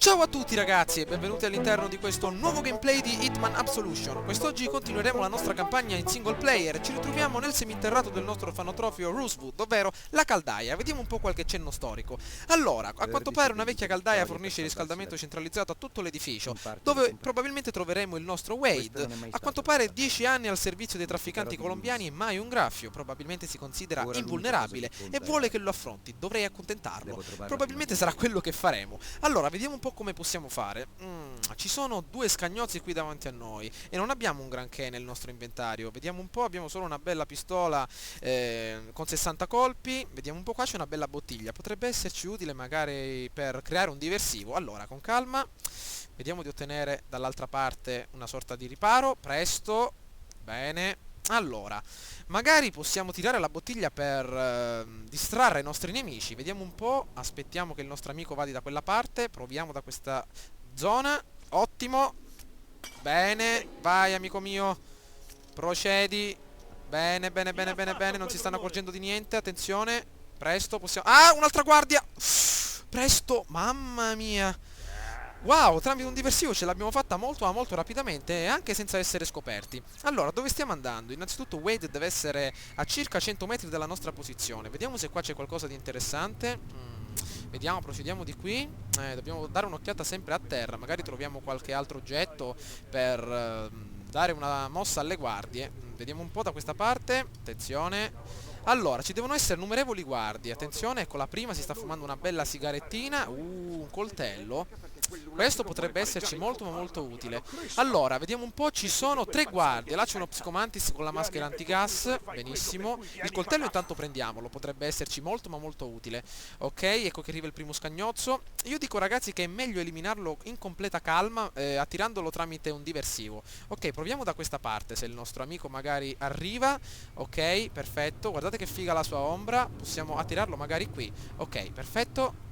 Ciao a tutti ragazzi e benvenuti all'interno di questo nuovo gameplay di Hitman Absolution. Quest'oggi continueremo la nostra campagna in single player e ci ritroviamo nel seminterrato del nostro orfanotrofio Rosewood, ovvero la caldaia. Vediamo un po' qualche cenno storico. Allora, a quanto pare una vecchia caldaia fornisce riscaldamento centralizzato a tutto l'edificio, dove probabilmente troveremo il nostro Wade. A quanto pare 10 anni al servizio dei trafficanti colombiani e mai un graffio, probabilmente si considera invulnerabile e vuole che lo affronti. Dovrei accontentarlo. Probabilmente sarà quello che faremo. Allora, vediamo un po' come possiamo fare. Ci sono due scagnozzi qui davanti a noi e non abbiamo un granché nel nostro inventario. Vediamo un po', abbiamo solo una bella pistola con 60 colpi. Vediamo un po', qua c'è una bella bottiglia. Potrebbe esserci utile magari per creare un diversivo. Allora, con calma, vediamo di ottenere dall'altra parte una sorta di riparo. Presto. Bene. Allora, magari possiamo tirare la bottiglia per distrarre i nostri nemici. Vediamo un po', aspettiamo che il nostro amico vada da quella parte. Proviamo da questa zona. Ottimo. Bene, vai amico mio. Procedi. Bene, bene, bene, bene, bene. Non si stanno accorgendo di niente. Attenzione. Presto, possiamo... Ah, un'altra guardia. Presto, mamma mia. Wow, tramite un diversivo ce l'abbiamo fatta molto ma molto rapidamente e anche senza essere scoperti. Allora, dove stiamo andando? Innanzitutto Wade deve essere a circa 100 metri dalla nostra posizione. Vediamo se qua c'è qualcosa di interessante. Vediamo, procediamo di qui. Dobbiamo dare un'occhiata sempre a terra. Magari troviamo qualche altro oggetto per dare una mossa alle guardie. Vediamo un po' da questa parte. Attenzione. Allora, ci devono essere numerevoli guardie. Attenzione, ecco la prima si sta fumando una bella sigarettina. Un coltello. Questo potrebbe esserci molto ma molto utile. Allora, vediamo un po', ci sono tre guardie. Là c'è uno psicomantis con la maschera antigas. Benissimo. Il coltello intanto prendiamolo, potrebbe esserci molto ma molto utile. Ok, ecco che arriva il primo scagnozzo. Io dico ragazzi che è meglio eliminarlo in completa calma, attirandolo tramite un diversivo. Ok, proviamo da questa parte, se il nostro amico magari arriva. Ok, perfetto. Guardate che figa la sua ombra. Possiamo attirarlo magari qui. Ok, perfetto.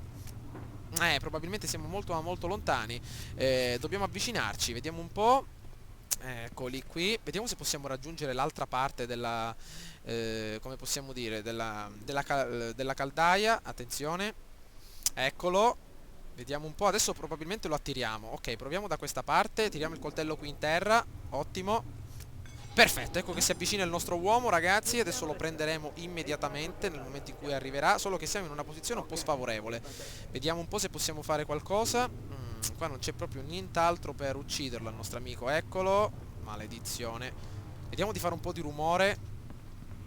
Probabilmente siamo molto ma molto lontani. Dobbiamo avvicinarci, vediamo un po'. Eccoli qui. Vediamo se possiamo raggiungere l'altra parte della... come possiamo dire? Della caldaia. Attenzione. Eccolo. Vediamo un po'. Adesso probabilmente lo attiriamo. Ok, proviamo da questa parte. Tiriamo il coltello qui in terra. Ottimo. Perfetto, ecco che si avvicina il nostro uomo ragazzi. Adesso lo prenderemo immediatamente nel momento in cui arriverà. Solo che siamo in una posizione un po' sfavorevole. Vediamo un po' se possiamo fare qualcosa. Qua non c'è proprio nient'altro per ucciderlo al nostro amico. Eccolo. Maledizione. Vediamo di fare un po' di rumore.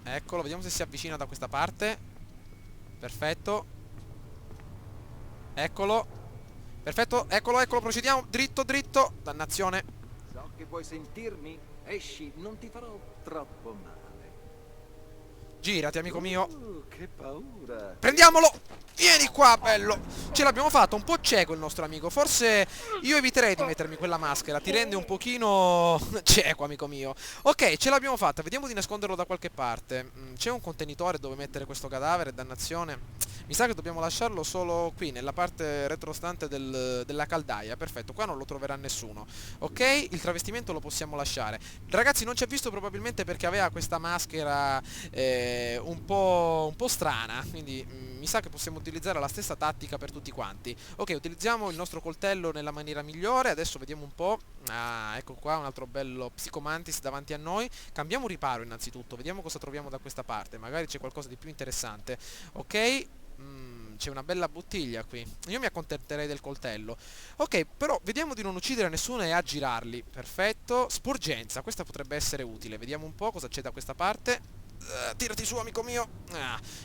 Eccolo, vediamo se si avvicina da questa parte. Perfetto. Eccolo. Perfetto, eccolo, eccolo, procediamo. Dritto, dritto. Dannazione. So che vuoi sentirmi? Esci, non ti farò troppo male. Girati amico mio. Che paura. Prendiamolo. Vieni qua, bello. Ce l'abbiamo fatta, un po' cieco il nostro amico. Forse io eviterei di mettermi quella maschera. Ti rende un pochino cieco, amico mio. Ok, ce l'abbiamo fatta. Vediamo di nasconderlo da qualche parte. C'è un contenitore dove mettere questo cadavere, dannazione. Mi sa che dobbiamo lasciarlo solo qui, nella parte retrostante della caldaia. Perfetto, qua non lo troverà nessuno. Ok, il travestimento lo possiamo lasciare. Ragazzi, non ci ha visto probabilmente perché aveva questa maschera un po' strana. Quindi mi sa che possiamo utilizzare la stessa tattica per tutti quanti. Ok, utilizziamo il nostro coltello nella maniera migliore. Adesso vediamo un po'. Ah, ecco qua un altro bello psicomantis davanti a noi. Cambiamo riparo innanzitutto. Vediamo cosa troviamo da questa parte. Magari c'è qualcosa di più interessante. Ok. C'è una bella bottiglia qui. Io mi accontenterei del coltello. Ok, però vediamo di non uccidere nessuno e aggirarli. Perfetto. Sporgenza, questa potrebbe essere utile. Vediamo un po' cosa c'è da questa parte. Tirati su amico mio.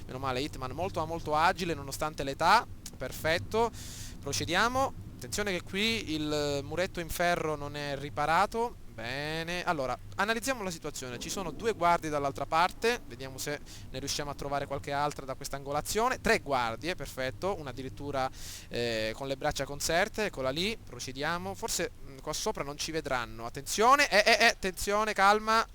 Meno male, Hitman molto ma molto agile nonostante l'età. Perfetto. Procediamo. Attenzione che qui il muretto in ferro non è riparato. Bene. Allora, analizziamo la situazione. Ci sono due guardie dall'altra parte. Vediamo se ne riusciamo a trovare qualche altra da questa angolazione. Tre guardie, perfetto. Una addirittura con le braccia conserte. Eccola lì. Procediamo. Forse qua sopra non ci vedranno. Attenzione. Attenzione, calma.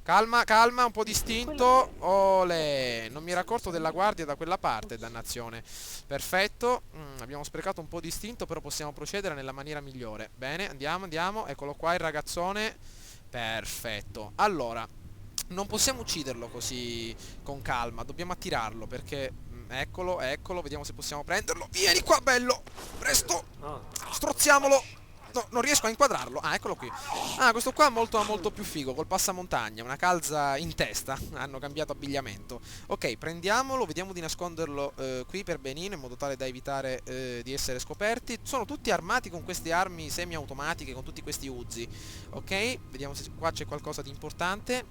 Calma, calma, un po' distinto. Ole. Non mi ero accorto della guardia da quella parte, dannazione. Perfetto. Abbiamo sprecato un po' di istinto, però possiamo procedere nella maniera migliore. Bene, andiamo, andiamo. Eccolo qua il ragazzone. Perfetto. Allora, non possiamo ucciderlo così con calma. Dobbiamo attirarlo perché Eccolo, eccolo, vediamo se possiamo prenderlo. Vieni qua, bello! Presto! Oh, Strozziamolo! No, non riesco a inquadrarlo. Ah, eccolo qui. Ah, questo qua è molto, molto più figo, col passamontagna, una calza in testa. Hanno cambiato abbigliamento. Ok, prendiamolo, vediamo di nasconderlo qui per benino, in modo tale da evitare di essere scoperti. Sono tutti armati con queste armi semi-automatiche, con tutti questi Uzi. Ok, vediamo se qua c'è qualcosa di importante.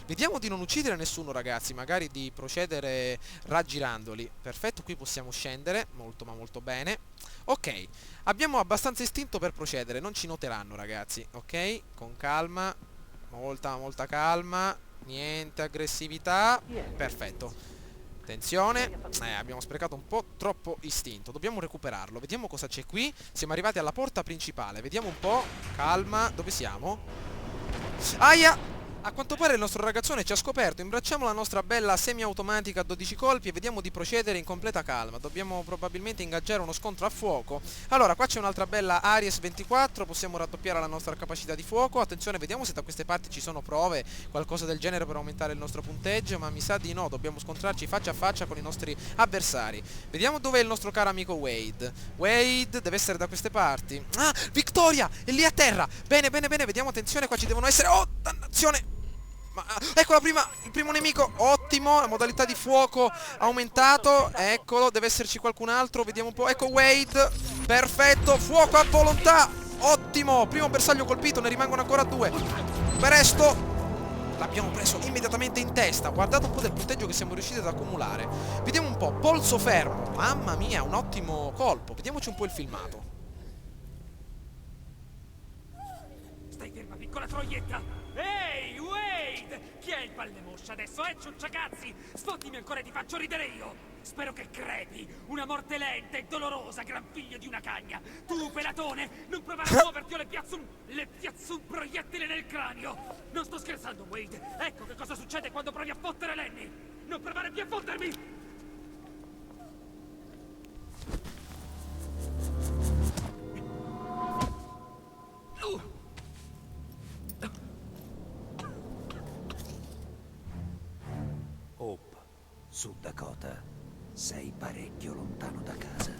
Vediamo di non uccidere nessuno, ragazzi, magari di procedere raggirandoli. Perfetto, qui possiamo scendere, molto ma molto bene. Ok, abbiamo abbastanza istinto per procedere, non ci noteranno, ragazzi. Ok, con calma, molta calma, niente aggressività. Perfetto. Attenzione, abbiamo sprecato un po' troppo istinto, dobbiamo recuperarlo. Vediamo cosa c'è qui. Siamo arrivati alla porta principale, vediamo un po'. Calma, dove siamo? Aia! A quanto pare il nostro ragazzone ci ha scoperto. Imbracciamo la nostra bella semiautomatica a 12 colpi e vediamo di procedere in completa calma. Dobbiamo probabilmente ingaggiare uno scontro a fuoco. Allora, qua c'è un'altra bella Aries 24. Possiamo raddoppiare la nostra capacità di fuoco. Attenzione, vediamo se da queste parti ci sono prove, qualcosa del genere per aumentare il nostro punteggio. Ma mi sa di no, dobbiamo scontrarci faccia a faccia con i nostri avversari. Vediamo dov'è il nostro caro amico Wade. Wade deve essere da queste parti. Ah, Victoria! È lì a terra! Bene, bene, bene, vediamo, attenzione, qua ci devono essere... Oh, dannazione! Ma, ecco il primo nemico, ottimo, la modalità di fuoco aumentato, eccolo, deve esserci qualcun altro, vediamo un po', ecco Wade, perfetto, fuoco a volontà, ottimo, primo bersaglio colpito, ne rimangono ancora due, presto, l'abbiamo preso immediatamente in testa, guardate un po' del punteggio che siamo riusciti ad accumulare, vediamo un po', polso fermo, mamma mia, un ottimo colpo, vediamoci un po' il filmato. stai ferma, piccola troietta! Ehi, Wade! Chi è il pallemoscia adesso, ciucciacazzi? Sfottimi ancora e ti faccio ridere io! Spero che crepi! Una morte lenta e dolorosa, gran figlio di una cagna! Tu, pelatone, non provare a muoverti o le piazzo un proiettile nel cranio! Non sto scherzando, Wade! Ecco che cosa succede quando provi a fottere Lenny! Non provare più a fottermi! Hope, Sud Dakota, sei parecchio lontano da casa.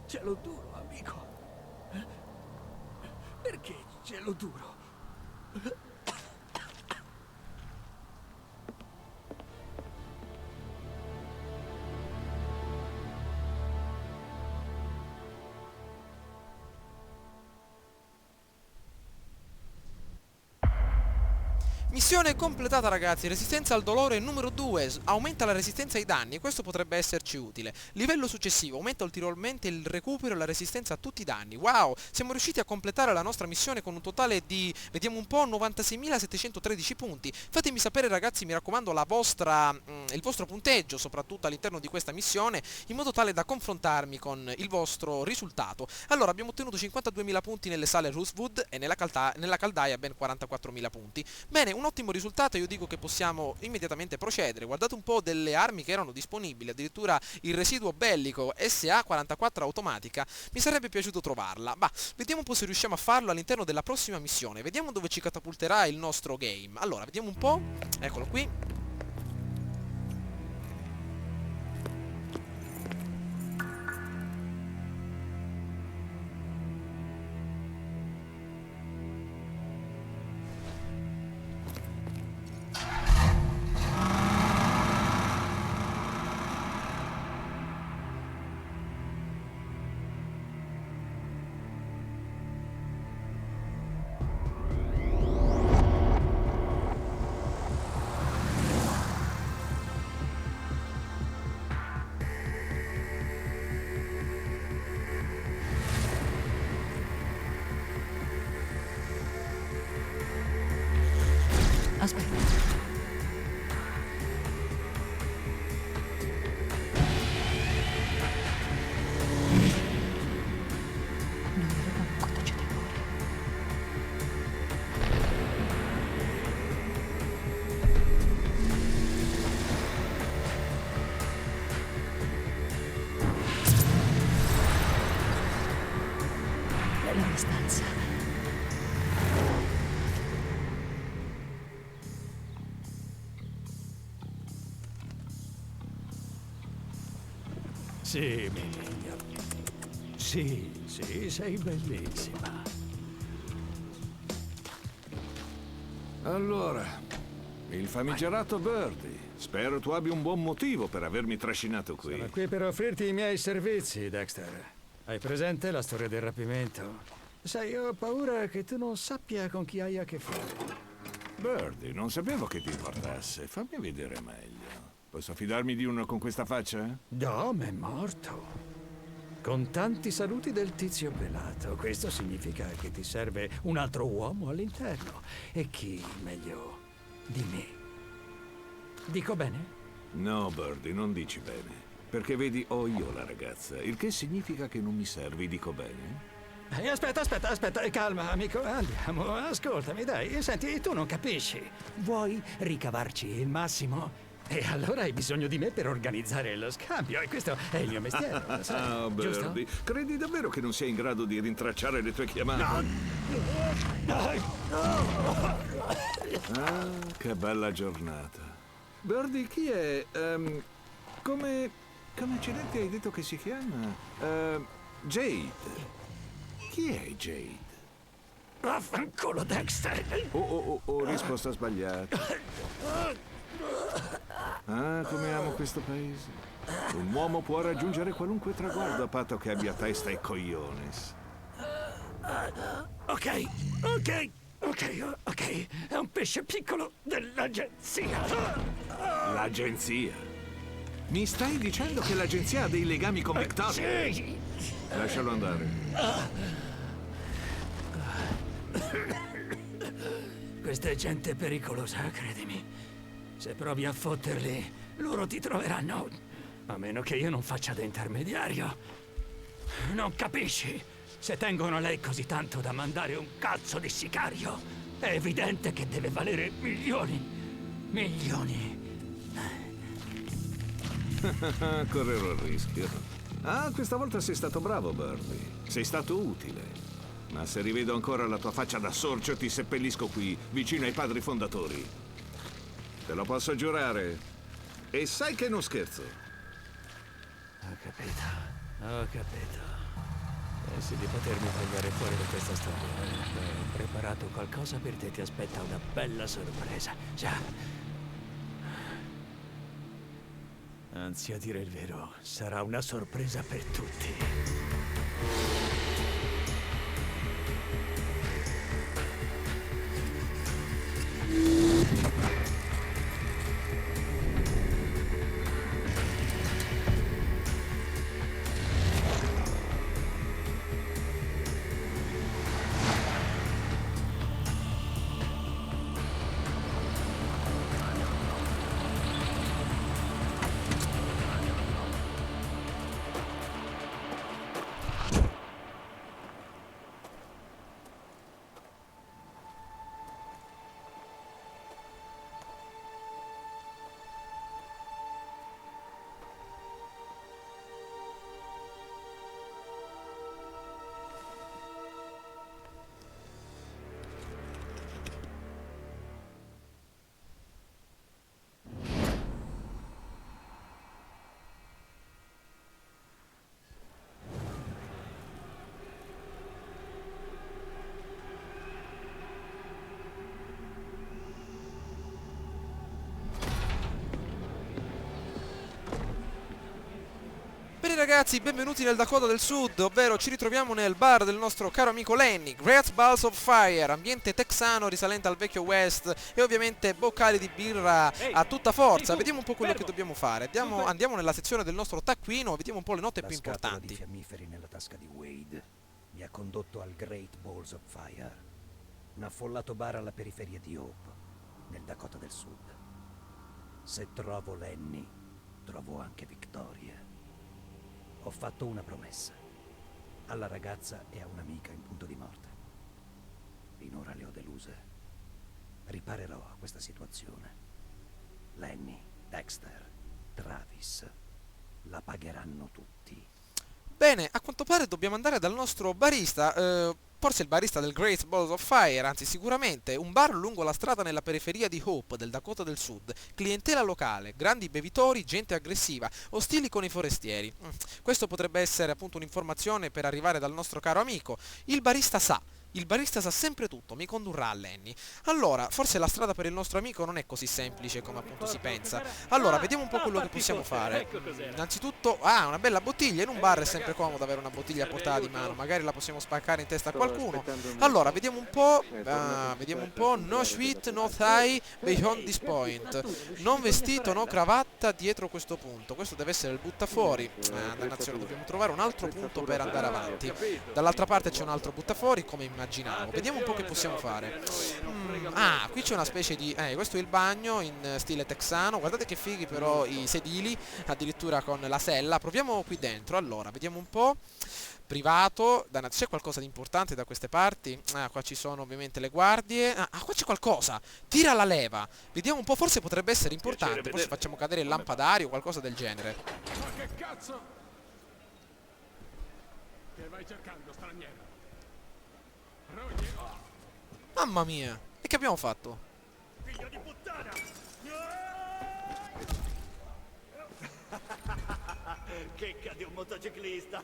Cielo duro, amico. Perché cielo duro? Missione completata, ragazzi, resistenza al dolore numero 2, aumenta la resistenza ai danni, questo potrebbe esserci utile. Livello successivo, aumenta ulteriormente il recupero e la resistenza a tutti i danni. Wow, siamo riusciti a completare la nostra missione con un totale di, vediamo un po', 96.713 punti. Fatemi sapere, ragazzi, mi raccomando, il vostro punteggio, soprattutto all'interno di questa missione, in modo tale da confrontarmi con il vostro risultato. Allora, abbiamo ottenuto 52.000 punti nelle sale Rosewood e nella caldaia ben 44.000 punti. Bene, un ottimo risultato, io dico che possiamo immediatamente procedere. Guardate un po' delle armi che erano disponibili, addirittura il residuo bellico SA-44 automatica, mi sarebbe piaciuto trovarla. Ma vediamo un po' se riusciamo a farlo all'interno della prossima missione, vediamo dove ci catapulterà il nostro game. Allora, vediamo un po', eccolo qui. Aspetta. Non avevamo contagiatori. La mia stanza. Sì, mio figlio. Sì, sì, sei bellissima. Allora, il famigerato Birdie. Spero tu abbia un buon motivo per avermi trascinato qui. Sono qui per offrirti i miei servizi, Dexter. Hai presente la storia del rapimento? Sai, ho paura che tu non sappia con chi hai a che fare. Birdie, non sapevo che ti importasse. Fammi vedere meglio. Posso fidarmi di uno con questa faccia? Dom è morto. Con tanti saluti del tizio pelato. Questo significa che ti serve un altro uomo all'interno. E chi meglio di me? Dico bene? No, Birdie, non dici bene. Perché vedi, ho io la ragazza, il che significa che non mi servi, dico bene? Aspetta, calma, amico, andiamo, ascoltami, dai, senti, tu non capisci. Vuoi ricavarci il massimo? E allora hai bisogno di me per organizzare lo scambio, e questo è il mio mestiere, lo sai, Oh, giusto? Birdie, credi davvero che non sei in grado di rintracciare le tue chiamate? Ah, che bella giornata. Birdie, chi è? Come accidenti hai detto che si chiama? Jade. Chi è Jade? Vaffanculo, Dexter! Oh, risposta sbagliata. Ah, come amo questo paese. Un uomo può raggiungere qualunque traguardo a patto che abbia testa e cogliones. Ok, è un pesce piccolo dell'agenzia. L'agenzia? Mi stai dicendo che l'agenzia ha dei legami con Victoria? Sì! Lascialo andare. Questa è gente pericolosa, credimi. Se provi a fotterli, loro ti troveranno. A meno che io non faccia da intermediario. Non capisci? Se tengono lei così tanto da mandare un cazzo di sicario, è evidente che deve valere milioni. Milioni. Correrò il rischio. Ah, questa volta sei stato bravo, Birdie. Sei stato utile. Ma se rivedo ancora la tua faccia da sorcio, ti seppellisco qui, vicino ai padri fondatori. Te lo posso giurare. E sai che non scherzo. Ho capito. Pensi di potermi tagliare fuori da questa storia? Ho preparato qualcosa per te, ti aspetta una bella sorpresa. Già. Anzi, a dire il vero, sarà una sorpresa per tutti. Bene ragazzi, benvenuti nel Dakota del Sud, ovvero ci ritroviamo nel bar del nostro caro amico Lenny, Great Balls of Fire, ambiente texano risalente al vecchio West e ovviamente boccali di birra a tutta forza. Vediamo un po' quello che dobbiamo fare. Andiamo nella sezione del nostro taccuino, vediamo un po' le note più La scatola di importanti. fiammiferi nella tasca di Wade mi ha condotto al Great Balls of Fire, un affollato bar alla periferia di Hope, nel Dakota del Sud. Se trovo Lenny, trovo anche Victoria. Ho fatto una promessa alla ragazza e a un'amica in punto di morte. Finora le ho deluse. Riparerò a questa situazione. Lenny, Dexter, Travis la pagheranno tutti. Bene, a quanto pare dobbiamo andare dal nostro barista. forse il barista del Great Balls of Fire, anzi sicuramente, un bar lungo la strada nella periferia di Hope, del Dakota del Sud, clientela locale, grandi bevitori, gente aggressiva, ostili con i forestieri. Questo potrebbe essere appunto un'informazione per arrivare dal nostro caro amico. Il barista sa. Il barista sa sempre tutto, mi condurrà a Lenny. Allora, forse la strada per il nostro amico non è così semplice come appunto si pensa. Allora, vediamo un po' quello che possiamo fare. Innanzitutto, una bella bottiglia. In un bar è sempre comodo avere una bottiglia a portata di mano. Magari la possiamo spaccare in testa a qualcuno. Allora, vediamo un po'. No sweet, no thigh, beyond this point. Non vestito, no cravatta dietro questo punto. Questo deve essere il buttafuori. Dannazione, dobbiamo trovare un altro punto per andare avanti. Dall'altra parte c'è un altro buttafuori, come immaginavo. Vediamo un po' che possiamo fare. Qui c'è una specie di... questo è il bagno in stile texano. Guardate che fighi però i sedili, addirittura con la sella. Proviamo qui dentro. Allora, vediamo un po'. Privato. C'è qualcosa di importante da queste parti? Qua ci sono ovviamente le guardie. Qua c'è qualcosa. Tira la leva. Vediamo un po', forse potrebbe essere importante. Forse facciamo cadere il lampadario o qualcosa del genere. Ma che cazzo? Che vai cercando, straniero? Mamma mia. E che abbiamo fatto? Figlio di puttana! Checca di un motociclista.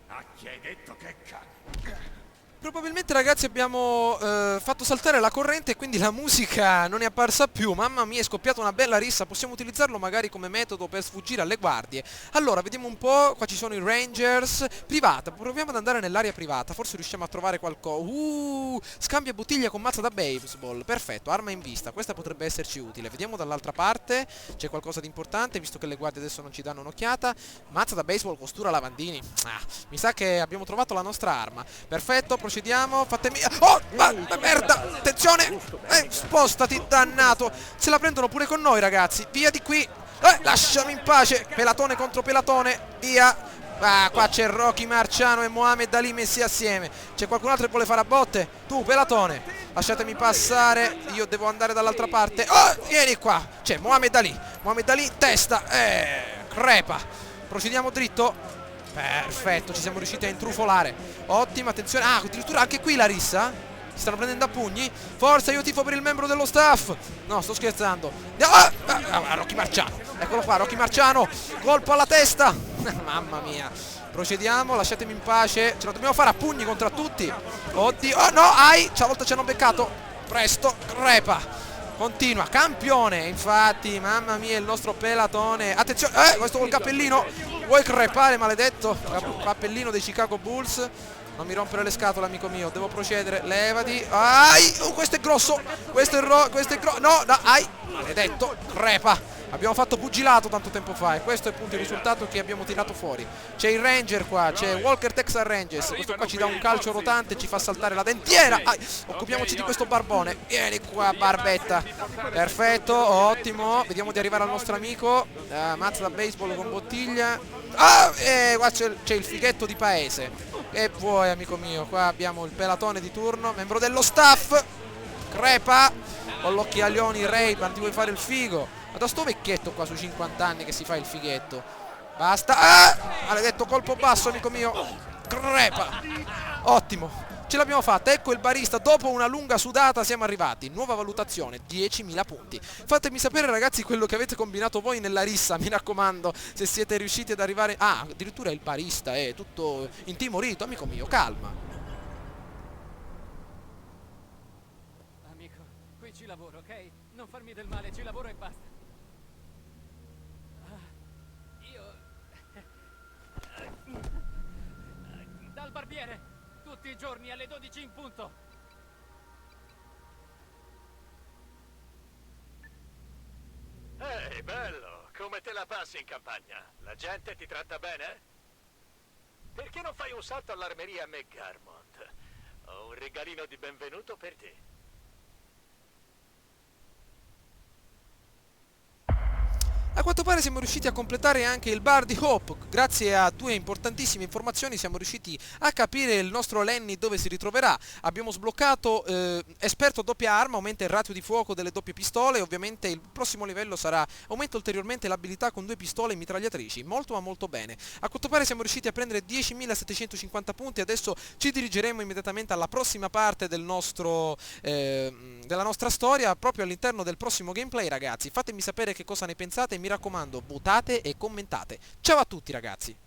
A chi hai detto che cazzo? Probabilmente ragazzi abbiamo fatto saltare la corrente e quindi la musica non è apparsa più. Mamma mia, è scoppiata una bella rissa. Possiamo utilizzarlo magari come metodo per sfuggire alle guardie. Allora, vediamo un po'. Qua ci sono i Rangers. Privata, proviamo ad andare nell'area privata. Forse riusciamo a trovare qualcosa. Scambia bottiglia con mazza da baseball. Perfetto, arma in vista. Questa potrebbe esserci utile. Vediamo dall'altra parte. C'è qualcosa di importante, visto che le guardie adesso non ci danno un'occhiata. Mazza da baseball, costura lavandini. Mi sa che abbiamo trovato la nostra arma. Perfetto, procediamo. Fatemi... merda! Attenzione! Spostati, dannato! Se la prendono pure con noi, ragazzi. Via di qui! Lasciami in pace! Pelatone contro pelatone. Via! Qua c'è Rocky Marciano e Mohamed Ali messi assieme. C'è qualcun altro che vuole fare a botte? Tu, pelatone, lasciatemi passare. Io devo andare dall'altra parte. Vieni qua! C'è Mohamed Ali. Mohamed Ali in testa. Crepa. Procediamo dritto. Perfetto, ci siamo riusciti a intrufolare. Ottima, attenzione. Addirittura anche qui la rissa. Si stanno prendendo a pugni. Forza, io tifo per il membro dello staff. No, sto scherzando. Rocky Marciano. Eccolo qua, Rocky Marciano. Colpo alla testa. Mamma mia. Procediamo, lasciatemi in pace. Ce la dobbiamo fare a pugni contro tutti. Oddio, no, stavolta ci hanno beccato. Presto, crepa. Continua, campione. Infatti, mamma mia, il nostro pelatone. Attenzione, questo col cappellino. Vuoi crepare, maledetto? Cappellino dei Chicago Bulls. Non mi rompere le scatole, amico mio. Devo procedere. Levati. Questo è grosso. Questo è grosso. No, maledetto. Crepa. Abbiamo fatto pugilato tanto tempo fa e questo è appunto il risultato che abbiamo tirato fuori. C'è il Ranger qua, c'è Walker Texas Rangers. Questo qua ci dà un calcio rotante, ci fa saltare la dentiera. Occupiamoci di questo barbone. Vieni qua, barbetta. Perfetto, ottimo. Vediamo di arrivare al nostro amico. Mazza da baseball con bottiglia. Qua c'è il fighetto di paese. E vuoi, amico mio? Qua abbiamo il pelatone di turno, membro dello staff. Crepa. Con l'occhialioni Ray-Ban, ti vuoi fare il figo? Ma da sto vecchietto qua sui 50 anni che si fa il fighetto. Basta. Maledetto colpo basso, amico mio. Crepa. Ottimo. Ce l'abbiamo fatta. Ecco il barista. Dopo una lunga sudata siamo arrivati. Nuova valutazione, 10.000 punti. Fatemi sapere, ragazzi, quello che avete combinato voi nella rissa. Mi raccomando, se siete riusciti ad arrivare... addirittura il barista è tutto intimorito. Amico mio, calma. Amico, qui ci lavoro, ok? Non farmi del male, ci lavoro e basta. Dal barbiere, tutti i giorni alle 12 in punto. Ehi, bello, come te la passi in campagna? La gente ti tratta bene? Perché non fai un salto all'armeria McGarmont? Ho un regalino di benvenuto per te. A quanto pare siamo riusciti a completare anche il bar di Hope. Grazie a due importantissime informazioni siamo riusciti a capire il nostro Lenny dove si ritroverà. Abbiamo sbloccato esperto doppia arma, aumenta il ratio di fuoco delle doppie pistole, e ovviamente il prossimo livello sarà aumenta ulteriormente l'abilità con 2 pistole e mitragliatrici. Molto ma molto bene. A quanto pare siamo riusciti a prendere 10.750 punti. Adesso ci dirigeremo immediatamente alla prossima parte del nostro della nostra storia, proprio all'interno del prossimo gameplay, ragazzi. Fatemi sapere che cosa ne pensate e mi raccomando, votate e commentate. Ciao a tutti, ragazzi!